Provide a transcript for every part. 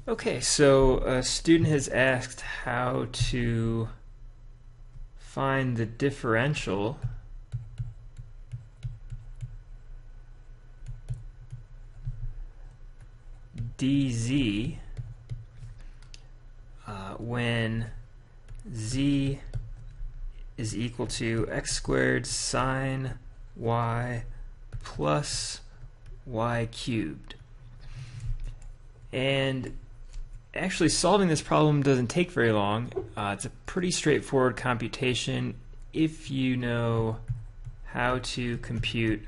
Okay, so a student has asked how to find the differential dz when z is equal to x squared sine y plus y cubed. And actually solving this problem doesn't take very long. It's a pretty straightforward computation if you know how to compute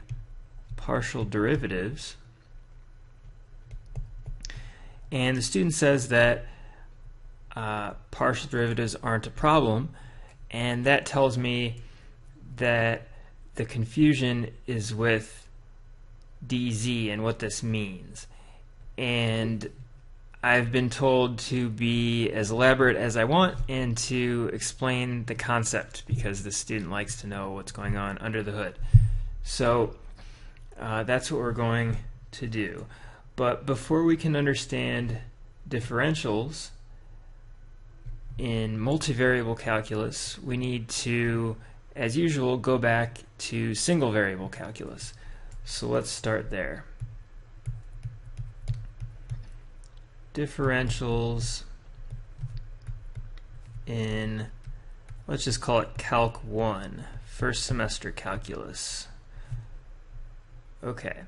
partial derivatives. And the student says that partial derivatives aren't a problem, and that tells me that the confusion is with dz and what this means. And I've been told to be as elaborate as I want and to explain the concept because the student likes to know what's going on under the hood. So that's what we're going to do. But before we can understand differentials in multivariable calculus, we need to, as usual, go back to single variable calculus. So let's start there. Differentials in, let's just call it Calc 1, first semester calculus. Okay.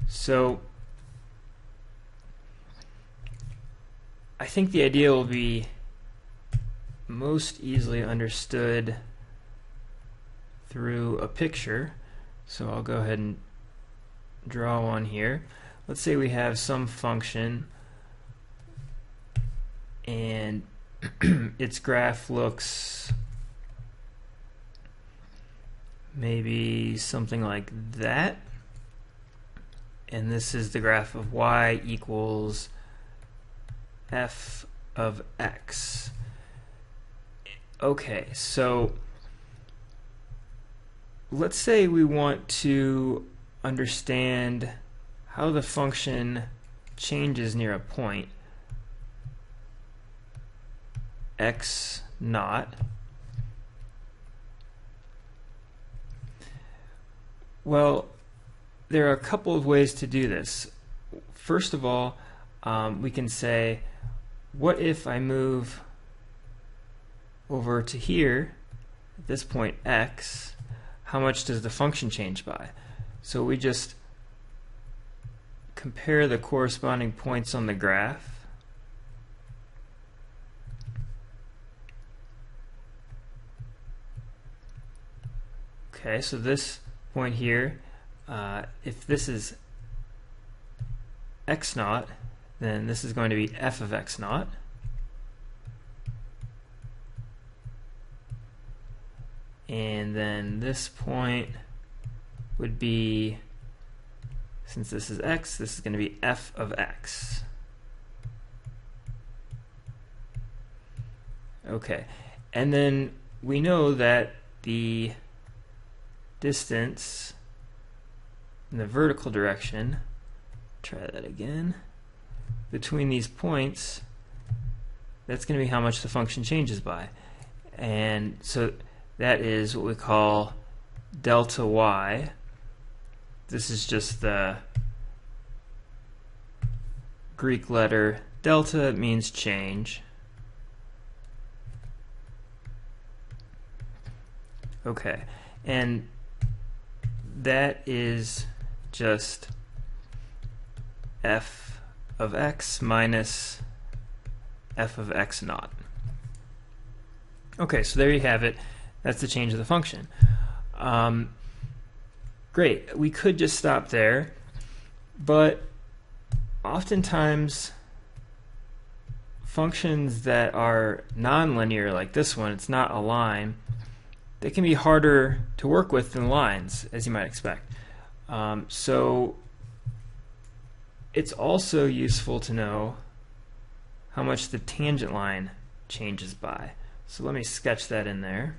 So I think the idea will be most easily understood through a picture. So I'll go ahead and draw one here. Let's say we have some function and its graph looks maybe something like that. And this is the graph of y equals f of x. Okay, so let's say we want to understand how the function changes near a point x naught. Well, there are a couple of ways to do this. First of all, we can say, what if I move over to here, at this point x, how much does the function change by? So we just compare the corresponding points on the graph. Okay, so this point here, if this is x naught, then this is going to be f of x naught. And then this point would be, since this is x, this is going to be f of x. Okay, and then we know that the distance in the vertical direction, try that again, between these points, that's going to be how much the function changes by. And so that is what we call delta y. This is just the Greek letter delta. It means change. Okay, and that is just f of x minus f of x naught. Okay, so there you have it. That's the change of the function. Great, we could just stop there, but oftentimes functions that are nonlinear, like this one, it's not a line, they can be harder to work with than lines, as you might expect. So it's also useful to know how much the tangent line changes by. So let me sketch that in there.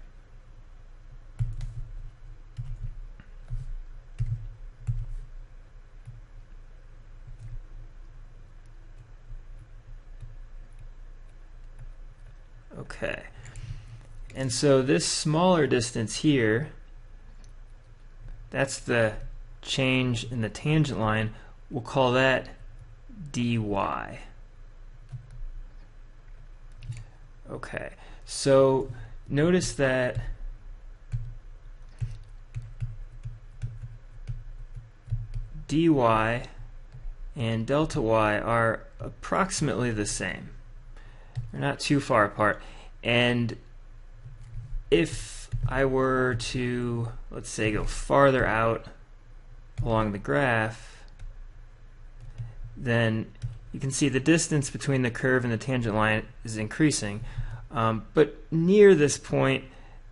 Okay. And so this smaller distance here, that's the change in the tangent line. We'll call that dy. Okay, so notice that dy and delta y are approximately the same. They're not too far apart. And if I were to, let's say, go farther out along the graph, then you can see the distance between the curve and the tangent line is increasing. But near this point,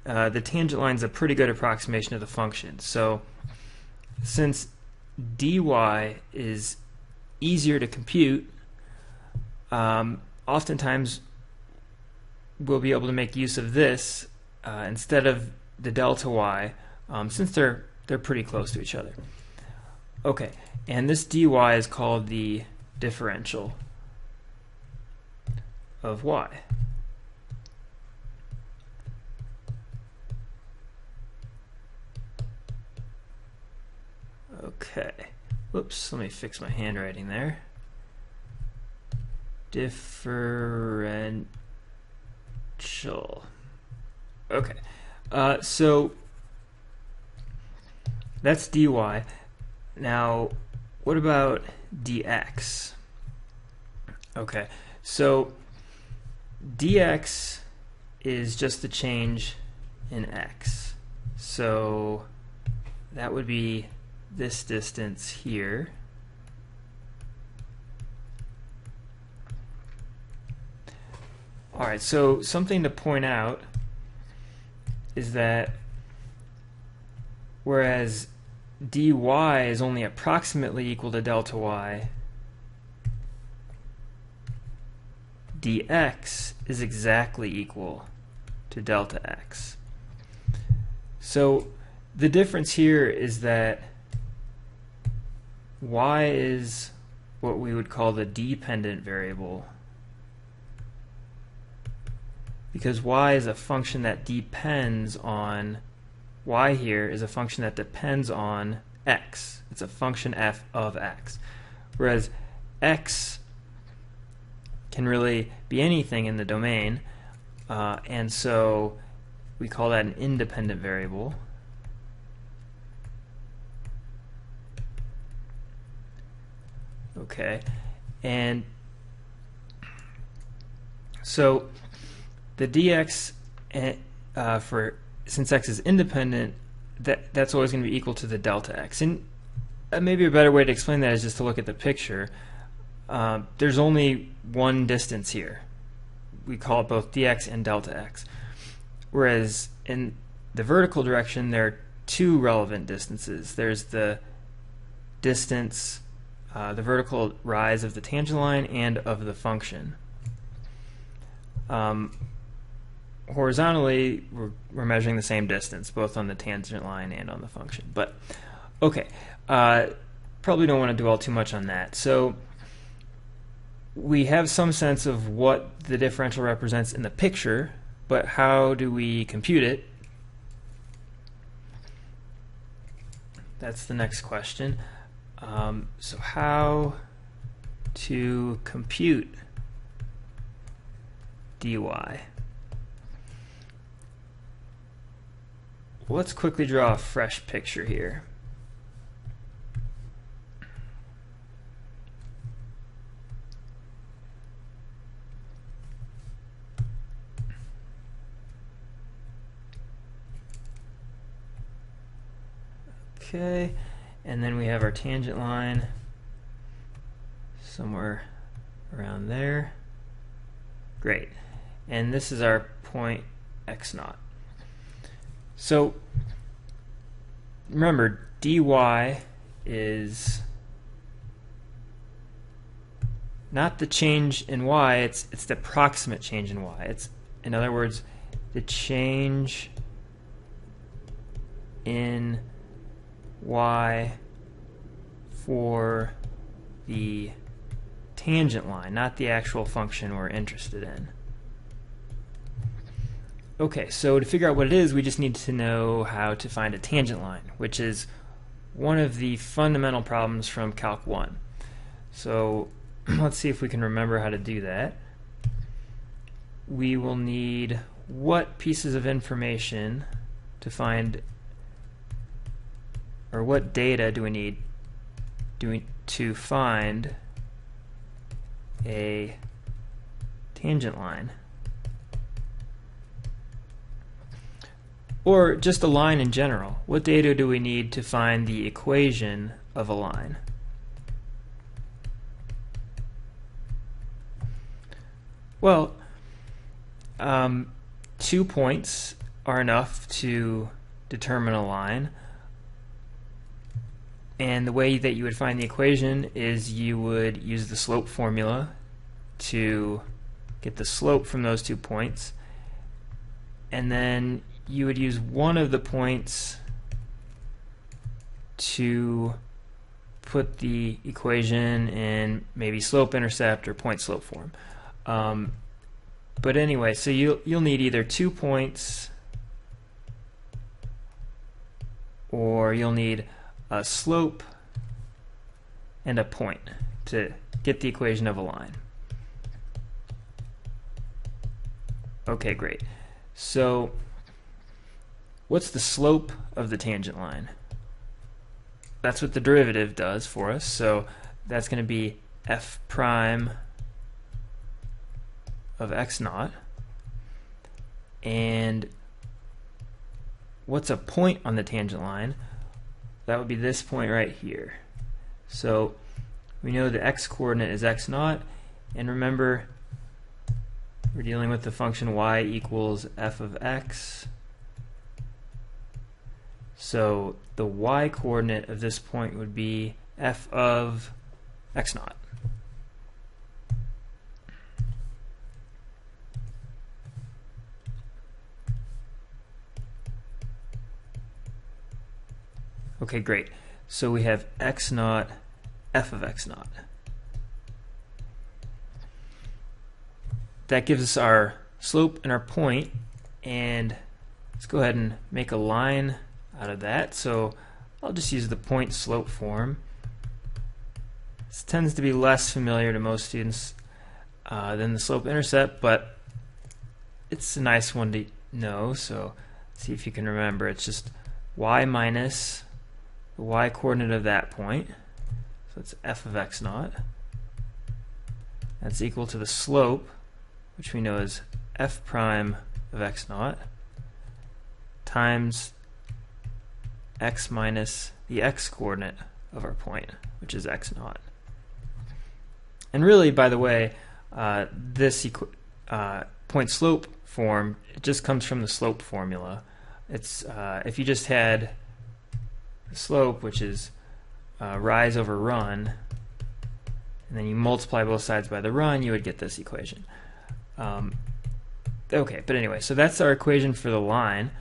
the tangent line is a pretty good approximation of the function. So since dy is easier to compute, oftentimes we'll be able to make use of this instead of the delta y, since they're pretty close to each other. Okay, and this dy is called the differential of y. Okay, whoops, let me fix my handwriting there. Differential. Okay, so that's dy. Now, what about dx? Okay, so dx is just the change in x. So that would be this distance here. Alright, so something to point out is that whereas dy is only approximately equal to delta y, dx is exactly equal to delta x. So the difference here is that y is what we would call the dependent variable, because y is a function that depends on, y here is a function that depends on x. It's a function f of x. Whereas x can really be anything in the domain, and so we call that an independent variable. Okay, and so the dx for, since x is independent, that's always going to be equal to the delta x. And maybe a better way to explain that is just to look at the picture. There's only one distance here. We call it both dx and delta x. Whereas in the vertical direction, there are two relevant distances. There's the distance, the vertical rise of the tangent line and of the function. Horizontally, we're measuring the same distance, both on the tangent line and on the function. But okay, probably don't want to dwell too much on that. So we have some sense of what the differential represents in the picture, but how do we compute it? That's the next question. So how to compute dy? Let's quickly draw a fresh picture here. Okay, and then we have our tangent line somewhere around there. Great. And this is our point x0. So remember, dy is not the change in y, it's the approximate change in y. It's, in other words, the change in y for the tangent line, not the actual function we're interested in. Okay, so to figure out what it is, we just need to know how to find a tangent line, which is one of the fundamental problems from Calc 1. So let's see if we can remember how to do that. We will need what pieces of information to find, or what data do we need to find a tangent line? Or just a line in general. What data do we need to find the equation of a line? Well, 2 points are enough to determine a line. And the way that you would find the equation is you would use the slope formula to get the slope from those 2 points. And then you would use one of the points to put the equation in maybe slope-intercept or point-slope form. But anyway, so you'll need either 2 points, or you'll need a slope and a point to get the equation of a line. Okay, great. So what's the slope of the tangent line? That's what the derivative does for us. So that's going to be f prime of x naught. And what's a point on the tangent line? That would be this point right here. So we know the x coordinate is x naught, and remember we're dealing with the function y equals f of x. So the y coordinate of this point would be f of x naught. Okay, great. So we have x naught, f of x naught. That gives us our slope and our point, and let's go ahead and make a line out of that. So I'll just use the point slope form. This tends to be less familiar to most students than the slope intercept, but it's a nice one to know. So let's see if you can remember. It's just y minus the y coordinate of that point. So it's f of x naught. That's equal to the slope, which we know is f prime of x naught, times x minus the x coordinate of our point, which is x naught. And really, by the way, this point slope form, it just comes from the slope formula. It's if you just had the slope, which is rise over run, and then you multiply both sides by the run, you would get this equation. Okay, but anyway, so that's our equation for the line,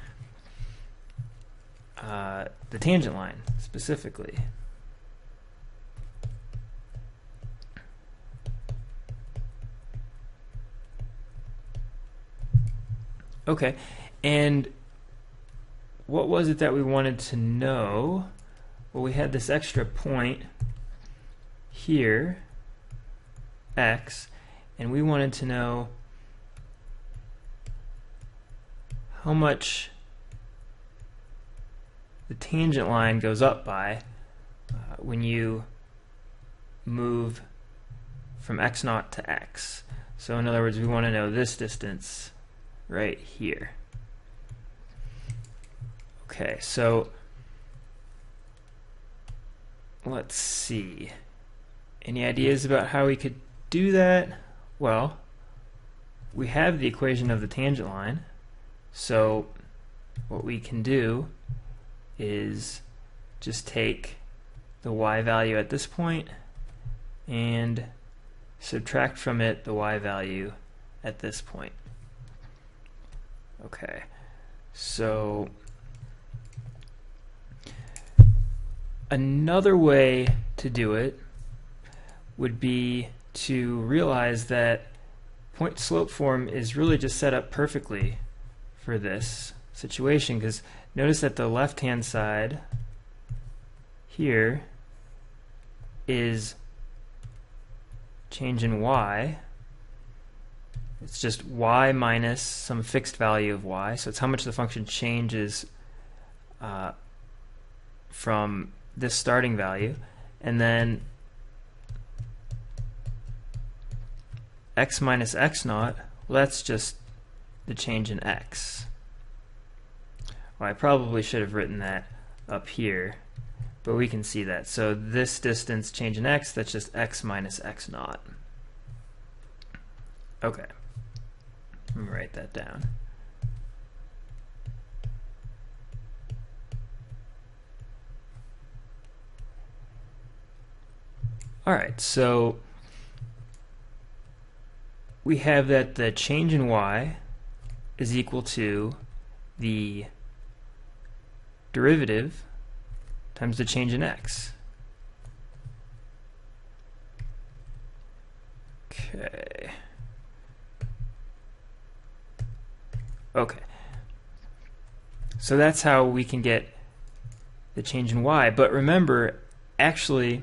the tangent line specifically. Okay, and what was it that we wanted to know? Well, we had this extra point here, x, and we wanted to know how much the tangent line goes up by when you move from x naught to x. So in other words, we want to know this distance right here. Okay, so let's see. Any ideas about how we could do that? Well, we have the equation of the tangent line, so what we can do is just take the y value at this point and subtract from it the y value at this point. Okay, so another way to do it would be to realize that point slope form is really just set up perfectly for this situation, because notice that the left-hand side here is change in y. It's just y minus some fixed value of y, so it's how much the function changes from this starting value, and then x minus x naught, well, that's just the change in x. Well, I probably should have written that up here, but we can see that. So this distance change in x, that's just x minus x naught. Okay, let me write that down. Alright, so we have that the change in y is equal to the derivative times the change in x. Okay. So that's how we can get the change in y. But remember, actually,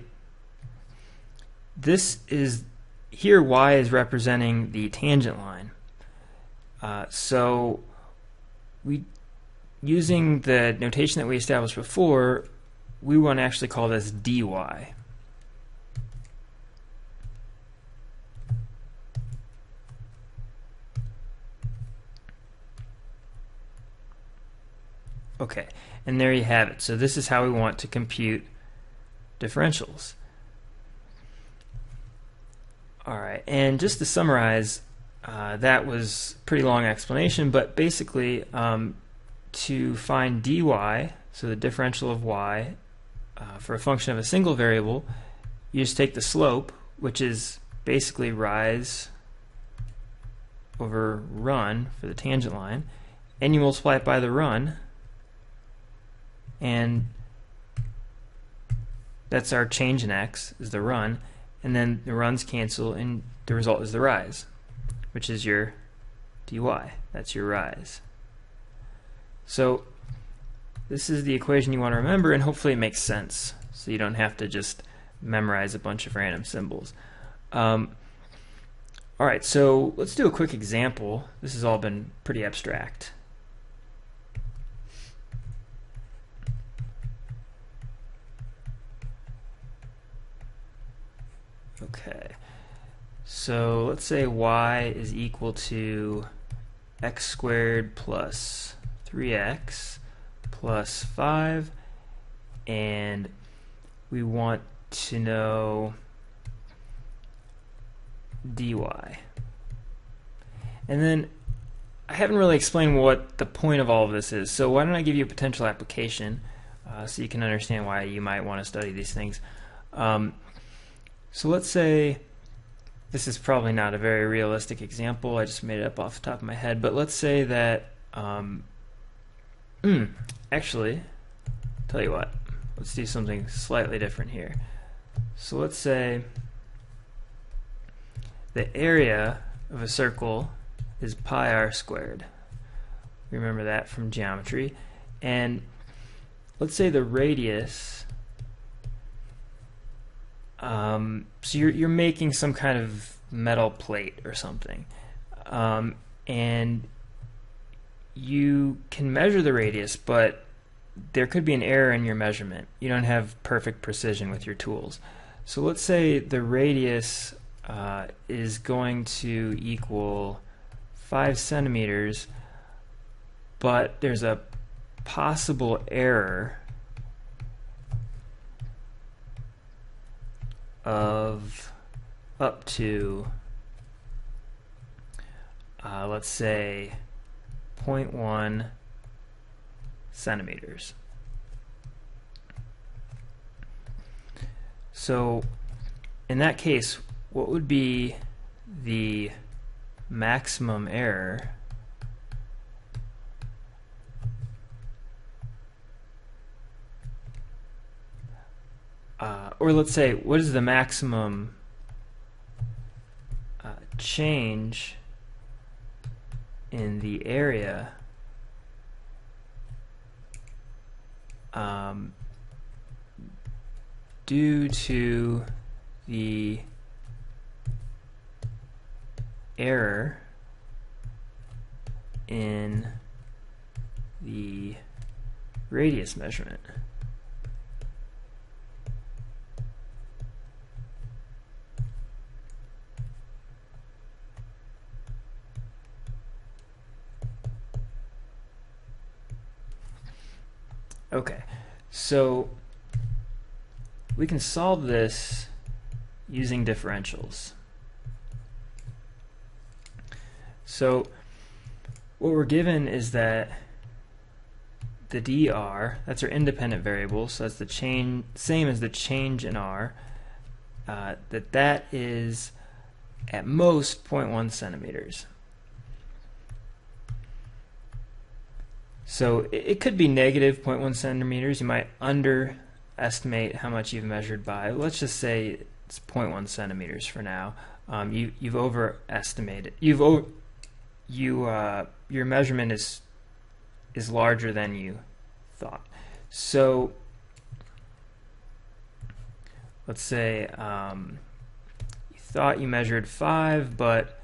this is here y is representing the tangent line. So using the notation that we established before, we want to actually call this dy. Okay, and there you have it. So this is how we want to compute differentials. Alright, and just to summarize, that was a pretty long explanation, but basically to find dy, so the differential of y, for a function of a single variable, you just take the slope, which is basically rise over run for the tangent line, and you multiply it by the run, and that's our change in x, is the run, and then the runs cancel, and the result is the rise, which is your dy. That's your rise. So this is the equation you want to remember, and hopefully it makes sense, so you don't have to just memorize a bunch of random symbols. Alright, so let's do a quick example. This has all been pretty abstract. Okay, so let's say y is equal to x squared plus 3x plus 5, and we want to know dy. And then I haven't really explained what the point of all of this is, so why don't I give you a potential application so you can understand why you might want to study these things. So let's say, this is probably not a very realistic example, I just made it up off the top of my head, but let's say that, actually, tell you what, let's do something slightly different here. So let's say the area of a circle is pi r squared. Remember that from geometry. And let's say the radius, so you're making some kind of metal plate or something, and you can measure the radius, but there could be an error in your measurement. You don't have perfect precision with your tools. So let's say the radius is going to equal 5 centimeters, but there's a possible error of up to, let's say, 0.1 centimeters. So in that case, what would be the maximum error or let's say, what is the maximum change in the area due to the error in the radius measurement. Okay, so we can solve this using differentials. So what we're given is that the dr, that's our independent variable, so that's the change, same as the change in r, that is at most 0.1 centimeters. So it could be negative 0.1 centimeters. You might underestimate how much you've measured by. Let's just say it's 0.1 centimeters for now. You've overestimated. Your measurement is larger than you thought. So let's say you thought you measured 5, but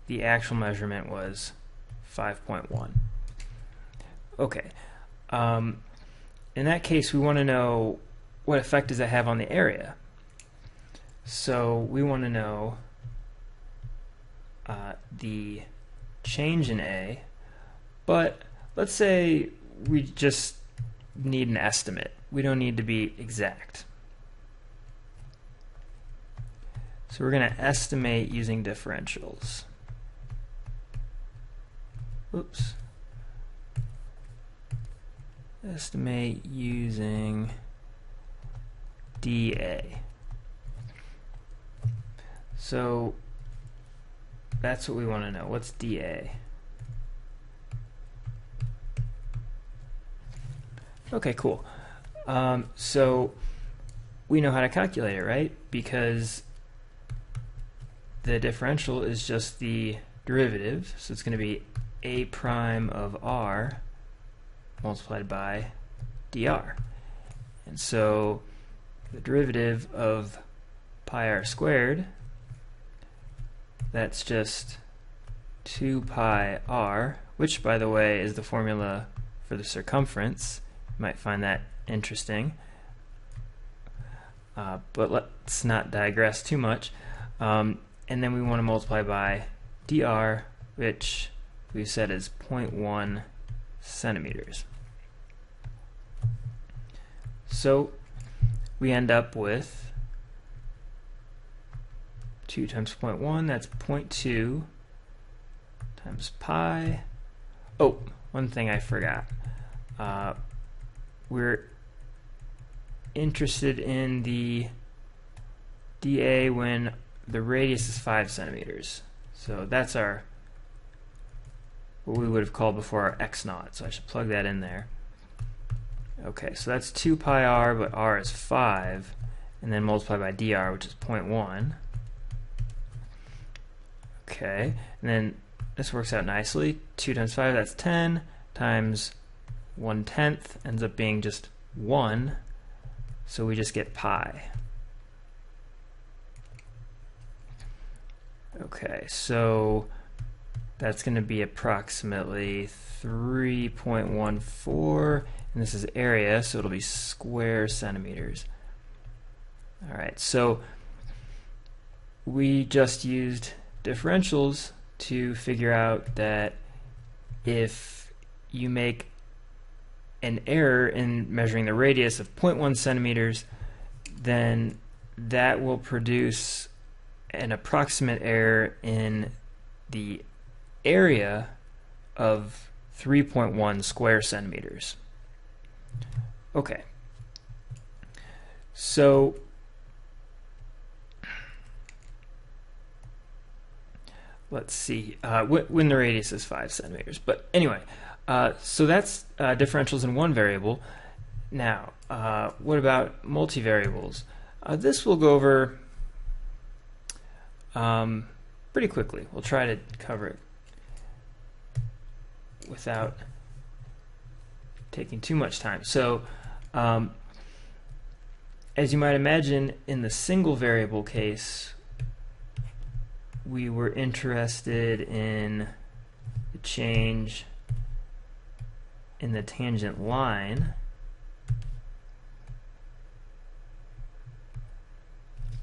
the actual measurement was 5.1. Okay. In that case, we want to know what effect does it have on the area. So we want to know the change in A, but let's say we just need an estimate. We don't need to be exact. So we're going to estimate using differentials. Oops. Estimate using dA. So that's what we want to know. What's dA? Okay, cool. So we know how to calculate it, right? Because the differential is just the derivative, so it's going to be a prime of r multiplied by dr. And so the derivative of pi r squared, that's just 2 pi r, which by the way is the formula for the circumference. You might find that interesting. But let's not digress too much. And then we want to multiply by dr, which we said is 0.1 centimeters. So we end up with 2 times 0.1, that's 0.2 times pi. Oh, one thing I forgot. We're interested in the dA when the radius is 5 centimeters. So that's our, what we would have called before our x naught. So I should plug that in there. Okay, so that's 2 pi r, but r is 5, and then multiply by dr, which is 0.1. Okay, and then this works out nicely. 2 times 5, that's 10, times 1/10 ends up being just 1, so we just get pi. Okay, so that's going to be approximately 3.14, and this is area, so it'll be square centimeters. Alright, so we just used differentials to figure out that if you make an error in measuring the radius of 0.1 centimeters, then that will produce an approximate error in the area of 3.1 square centimeters. Okay, so let's see, when the radius is 5 centimeters. But anyway, so that's differentials in one variable. Now, what about multivariables? This we'll go over pretty quickly. We'll try to cover it without taking too much time. So as you might imagine, in the single variable case, we were interested in the change in the tangent line.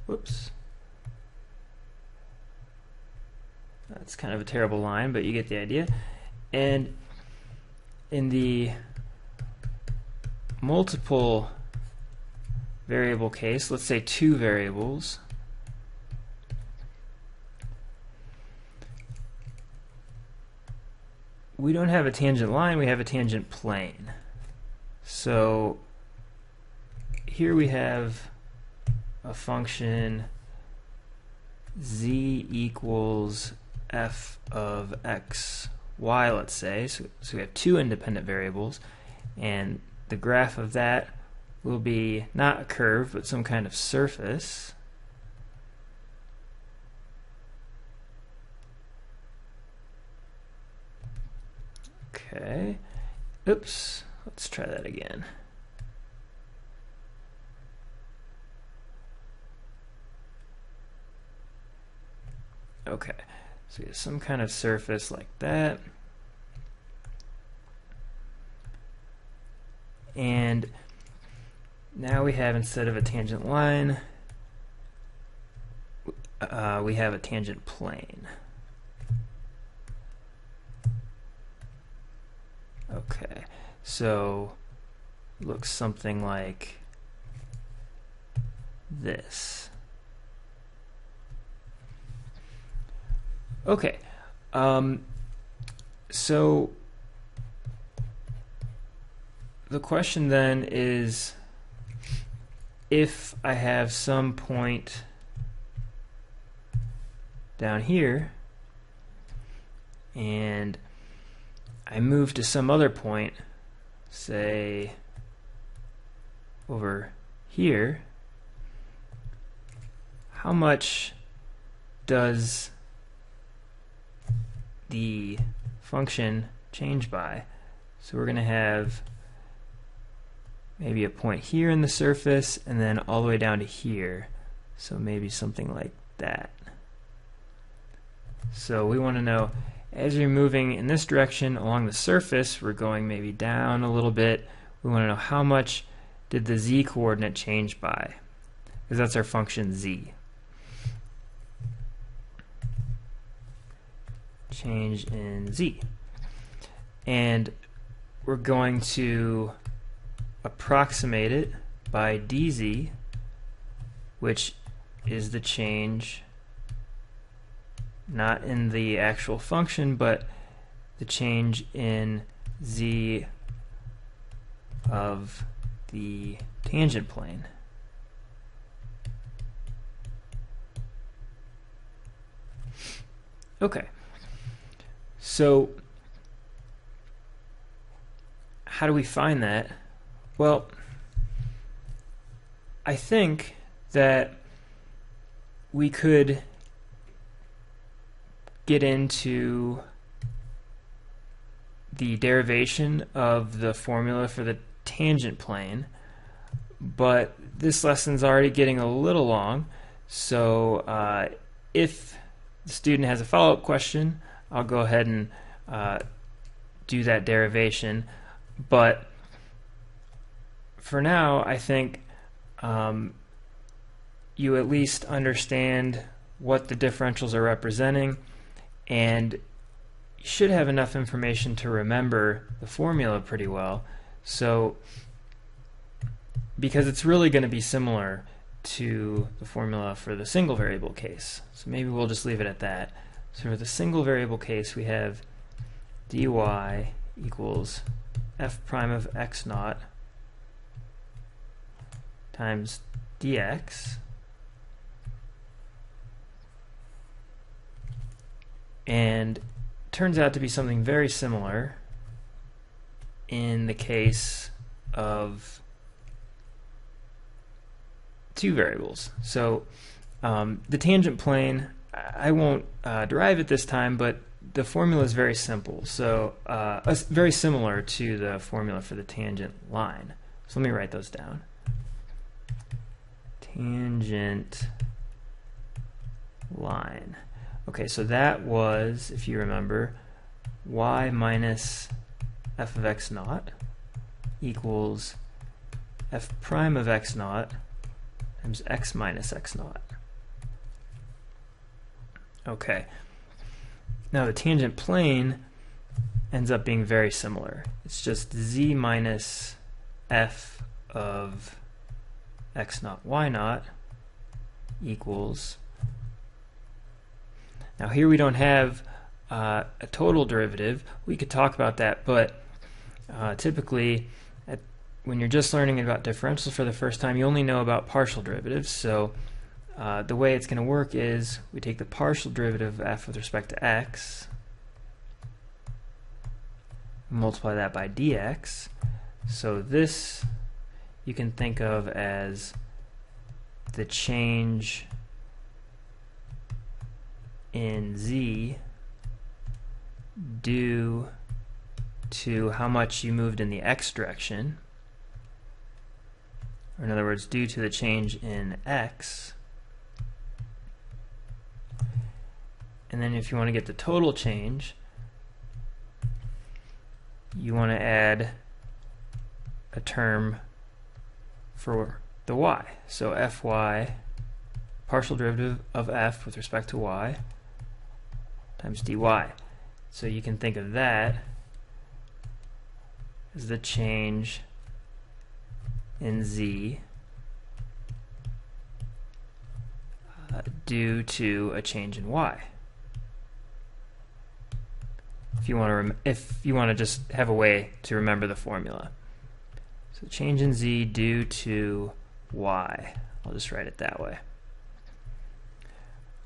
Whoops. That's kind of a terrible line, but you get the idea. And in the multiple variable case, let's say two variables, we don't have a tangent line, we have a tangent plane. So here we have a function z equals f of x, y, let's say. So we have two independent variables, and the graph of that will be not a curve, but some kind of surface. Okay. Oops. Let's try that again. Okay. So we have some kind of surface like that. And now we have, instead of a tangent line, we have a tangent plane. Okay, so it looks something like this. Okay, so the question then is, if I have some point down here and I move to some other point, say over here, how much does the function change by? So we're going to have maybe a point here in the surface and then all the way down to here. So maybe something like that. So we want to know, as you're moving in this direction along the surface, we're going maybe down a little bit. We want to know how much did the z coordinate change by, because that's our function z. Change in z. And we're going to approximate it by dz, which is the change not in the actual function, but the change in z of the tangent plane. Okay, so how do we find that? Well, I think that we could get into the derivation of the formula for the tangent plane, but this lesson's already getting a little long, so if the student has a follow-up question, I'll go ahead and do that derivation. But for now, I think you at least understand what the differentials are representing, and you should have enough information to remember the formula pretty well. So, because it's really going to be similar to the formula for the single variable case. So maybe we'll just leave it at that. So for the single variable case, we have dy equals f prime of x naught times dx, and turns out to be something very similar in the case of two variables. So the tangent plane, I won't derive it this time, but the formula is very simple. So very similar to the formula for the tangent line. So let me write those down. Tangent line. Okay, so that was, if you remember, y minus f of x naught equals f prime of x naught times x minus x naught. Okay. Now the tangent plane ends up being very similar. It's just z minus f of x naught y naught equals, now here we don't have a total derivative. We could talk about that, but typically when you're just learning about differentials for the first time, you only know about partial derivatives. So the way it's going to work is we take the partial derivative of f with respect to x, multiply that by dx. So this you can think of as the change in z due to how much you moved in the x direction, or in other words, due to the change in x. And then if you want to get the total change, you want to add a term for the y. So fy, partial derivative of f with respect to y, times dy. So you can think of that as the change in z due to a change in y. If you want to just have a way to remember the formula. So change in z due to y. I'll just write it that way.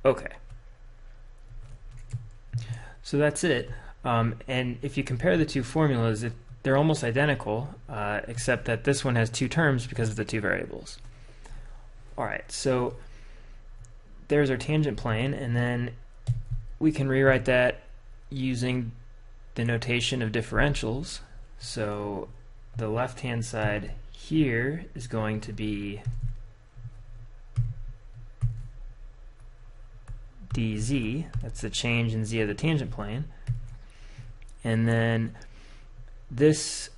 Okay. So that's it. And if you compare the two formulas, they're almost identical, except that this one has two terms because of the two variables. Alright, so there's our tangent plane, and then we can rewrite that using the notation of differentials. So the left-hand side here is going to be dz, that's the change in z of the tangent plane, and then this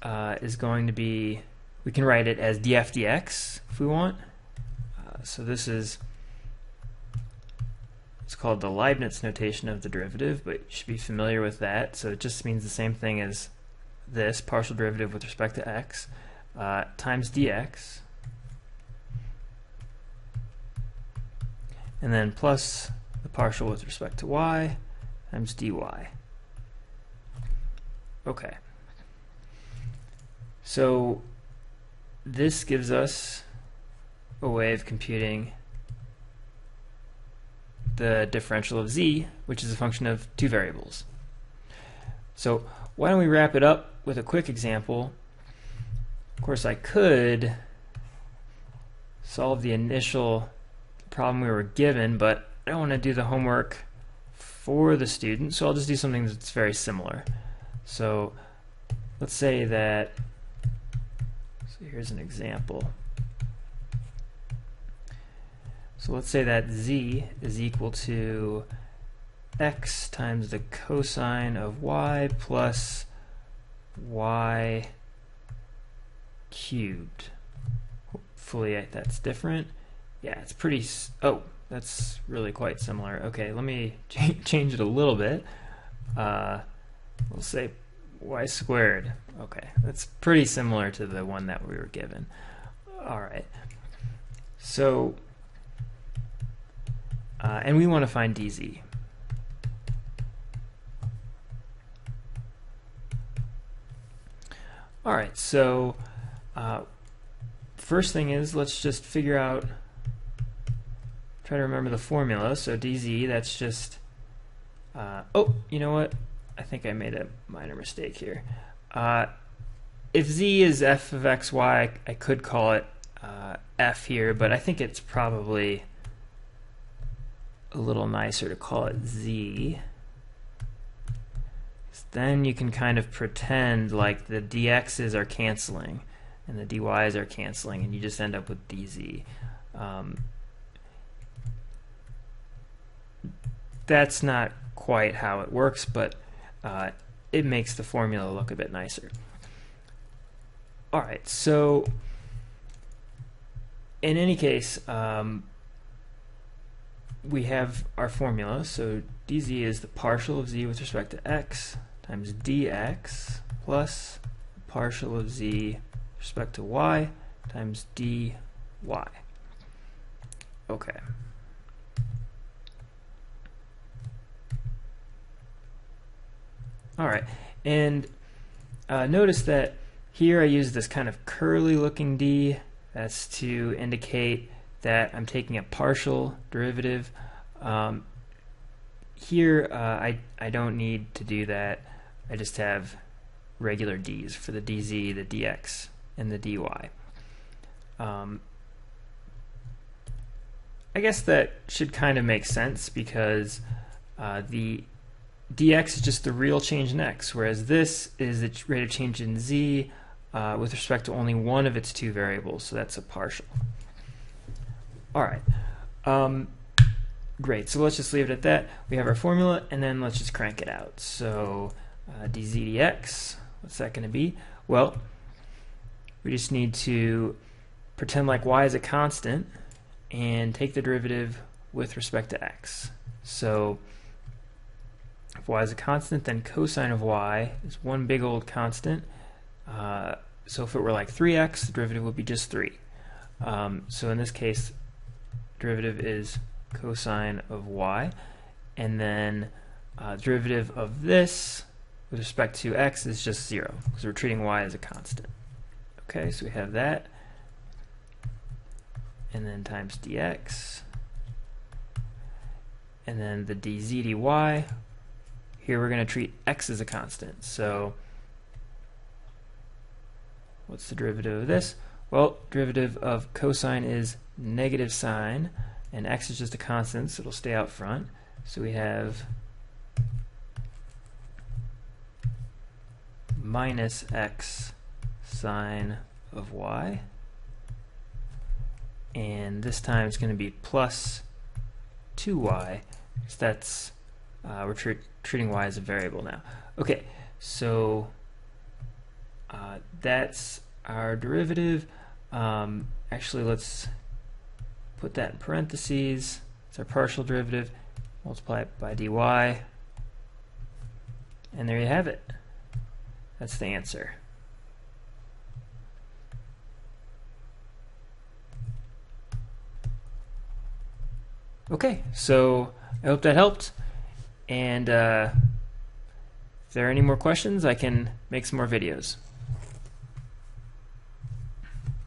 is going to be, we can write it as df dx if we want. So this is, it's called the Leibniz notation of the derivative, but you should be familiar with that. So it just means the same thing as this, partial derivative with respect to x, times dx, and then plus the partial with respect to y times dy. Okay. So this gives us a way of computing the differential of z, which is a function of two variables. So why don't we wrap it up with a quick example. Of course, I could solve the initial problem we were given, but I don't want to do the homework for the student, so I'll just do something that's very similar. So let's say that, so here's an example. So let's say that z is equal to x times the cosine of y plus y cubed. Hopefully that's different. Yeah, it's pretty, oh, that's really quite similar. Okay, let me change it a little bit. We'll say y squared. Okay, that's pretty similar to the one that we were given. Alright, so and we want to find dz. Alright, so first thing is, let's just figure out, try to remember the formula. So dz, that's just, oh, you know what? I think I made a minor mistake here. If z is f of x, y, I could call it f here, but I think it's probably a little nicer to call it z. then you can kind of pretend like the dx's are canceling and the dy's are canceling, and you just end up with dz. That's not quite how it works, but it makes the formula look a bit nicer. Alright, so in any case, we have our formula. So dz is the partial of z with respect to x times dx plus the partial of z with respect to y times dy. Okay. Alright, and notice that here I use this kind of curly looking d. That's to indicate that I'm taking a partial derivative. Here I don't need to do that. I just have regular d's for the dz, the dx, and the dy. I guess that should kind of make sense because the dx is just the real change in x, whereas this is the rate of change in z with respect to only one of its two variables, so that's a partial. Alright, great, so let's just leave it at that. We have our formula, and then let's just crank it out. So dz dx, what's that going to be? Well, we just need to pretend like y is a constant and take the derivative with respect to x. So if y is a constant, then cosine of y is one big old constant. So if it were like 3x, the derivative would be just 3. So in this case, derivative is cosine of y, and then derivative of this with respect to x is just 0 because we're treating y as a constant. Okay, so we have that, and then times dx, and then the dz dy. Here we're going to treat x as a constant. So what's the derivative of this? Well, derivative of cosine is negative sine, and x is just a constant, so it'll stay out front. So we have minus x sine of y, and this time it's going to be plus 2y, because that's we're treating y as a variable now. Okay, so that's our derivative. Actually, let's put that in parentheses. It's our partial derivative. Multiply it by dy, and there you have it. That's the answer. Okay, so I hope that helped. And if there are any more questions, I can make some more videos.